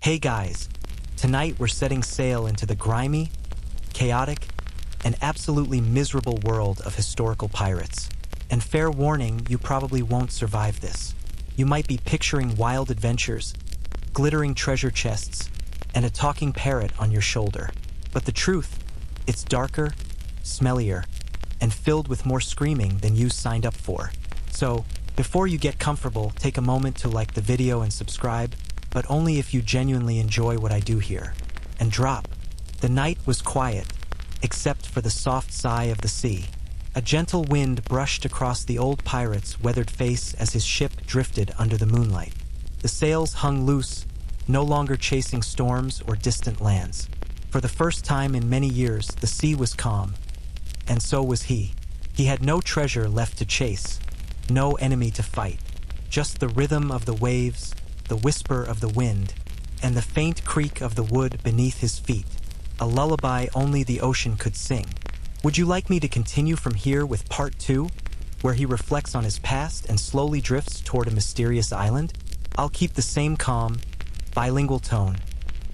Hey guys, tonight we're setting sail into the grimy, chaotic, and absolutely miserable world of historical pirates. And fair warning, you probably won't survive this. You might be picturing wild adventures, glittering treasure chests, and a talking parrot on your shoulder. But the truth, it's darker, smellier, and filled with more screaming than you signed up for. So, before you get comfortable, take a moment to like the video and subscribe, but only if you genuinely enjoy what I do here. And drop. The night was quiet, except for the soft sigh of the sea. A gentle wind brushed across the old pirate's weathered face as his ship drifted under the moonlight. The sails hung loose, no longer chasing storms or distant lands. For the first time in many years, the sea was calm. And so was he. He had no treasure left to chase, no enemy to fight. Just the rhythm of the waves, the whisper of the wind, and the faint creak of the wood beneath his feet. A lullaby only the ocean could sing. Would you like me to continue from here with part 2, where he reflects on his past and slowly drifts toward a mysterious island? I'll keep the same calm, bilingual tone,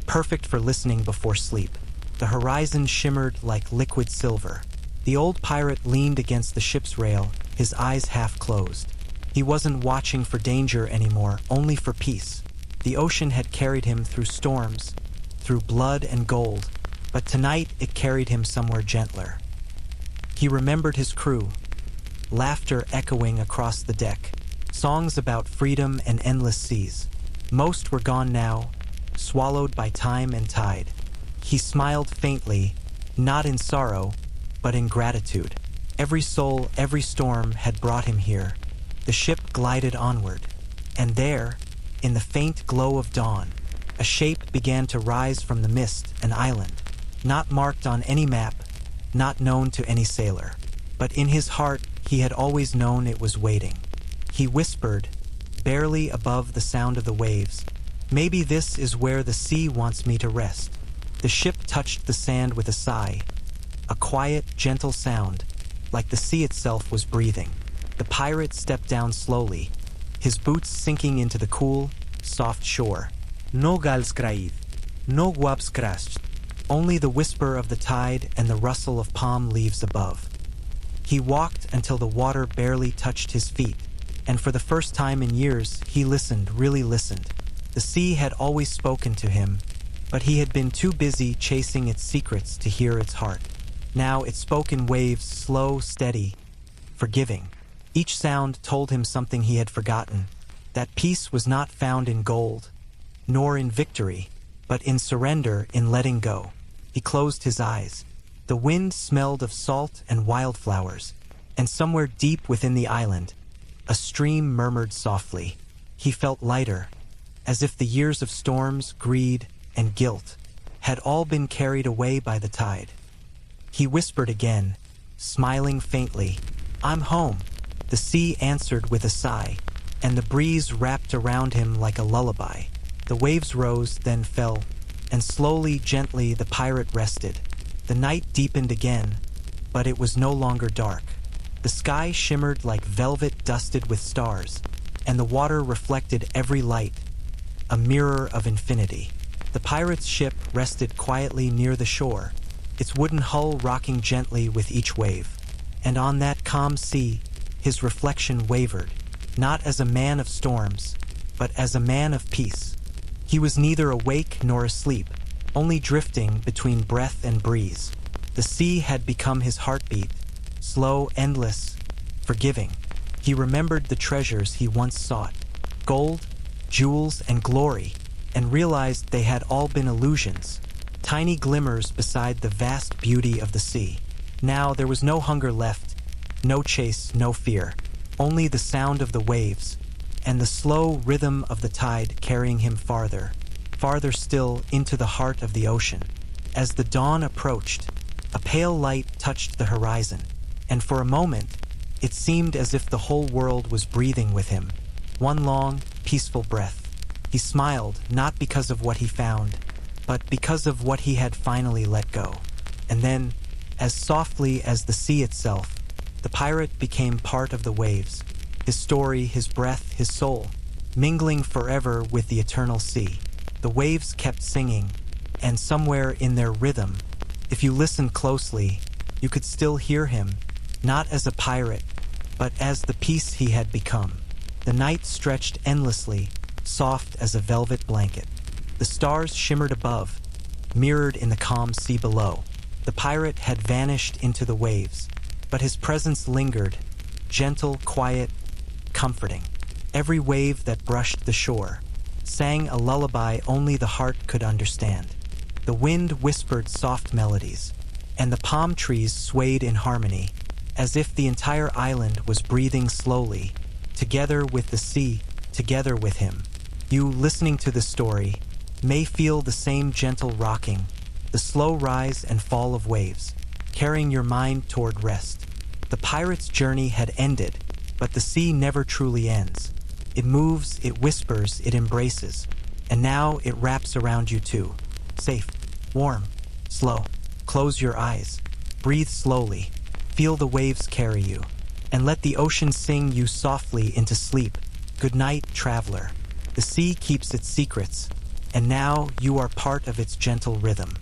perfect for listening before sleep. The horizon shimmered like liquid silver. The old pirate leaned against the ship's rail, his eyes half closed. He wasn't watching for danger anymore, only for peace. The ocean had carried him through storms, through blood and gold, but tonight it carried him somewhere gentler. He remembered his crew, laughter echoing across the deck, songs about freedom and endless seas. Most were gone now, swallowed by time and tide. He smiled faintly, not in sorrow, but in gratitude. Every soul, every storm had brought him here. The ship glided onward, and there, in the faint glow of dawn, a shape began to rise from the mist, an island, not marked on any map, not known to any sailor. But in his heart, he had always known it was waiting. He whispered, barely above the sound of the waves, "Maybe this is where the sea wants me to rest." The ship touched the sand with a sigh, a quiet, gentle sound, like the sea itself was breathing. The pirate stepped down slowly, his boots sinking into the cool, soft shore. No gals craid, no guaps crashed, only the whisper of the tide and the rustle of palm leaves above. He walked until the water barely touched his feet, and for the first time in years, he listened, really listened. The sea had always spoken to him, but he had been too busy chasing its secrets to hear its heart. Now it spoke in waves, slow, steady, forgiving. Each sound told him something he had forgotten, that peace was not found in gold, nor in victory, but in surrender, in letting go. He closed his eyes. The wind smelled of salt and wildflowers, and somewhere deep within the island, a stream murmured softly. He felt lighter, as if the years of storms, greed, and guilt had all been carried away by the tide. He whispered again, smiling faintly, "I'm home." The sea answered with a sigh, and the breeze wrapped around him like a lullaby. The waves rose, then fell, and slowly, gently, the pirate rested. The night deepened again, but it was no longer dark. The sky shimmered like velvet dusted with stars, and the water reflected every light, a mirror of infinity. The pirate's ship rested quietly near the shore, its wooden hull rocking gently with each wave. And on that calm sea, his reflection wavered, not as a man of storms, but as a man of peace. He was neither awake nor asleep, only drifting between breath and breeze. The sea had become his heartbeat, slow, endless, forgiving. He remembered the treasures he once sought, gold, jewels, and glory, and realized they had all been illusions, tiny glimmers beside the vast beauty of the sea. Now there was no hunger left, no chase, no fear, only the sound of the waves, and the slow rhythm of the tide carrying him farther, farther still into the heart of the ocean. As the dawn approached, a pale light touched the horizon, and for a moment, it seemed as if the whole world was breathing with him, one long, peaceful breath. He smiled, not because of what he found, but because of what he had finally let go. And then, as softly as the sea itself, the pirate became part of the waves, his story, his breath, his soul, mingling forever with the eternal sea. The waves kept singing, and somewhere in their rhythm, if you listened closely, you could still hear him, not as a pirate, but as the peace he had become. The night stretched endlessly, soft as a velvet blanket. The stars shimmered above, mirrored in the calm sea below. The pirate had vanished into the waves, but his presence lingered, gentle, quiet, comforting. Every wave that brushed the shore sang a lullaby only the heart could understand. The wind whispered soft melodies, and the palm trees swayed in harmony, as if the entire island was breathing slowly, together with the sea, together with him. You, listening to the story, may feel the same gentle rocking, the slow rise and fall of waves, carrying your mind toward rest. The pirate's journey had ended, but the sea never truly ends. It moves, it whispers, it embraces, and now it wraps around you too. Safe, warm, slow. Close your eyes, breathe slowly, feel the waves carry you, and let the ocean sing you softly into sleep. Good night, traveler. The sea keeps its secrets, and now you are part of its gentle rhythm.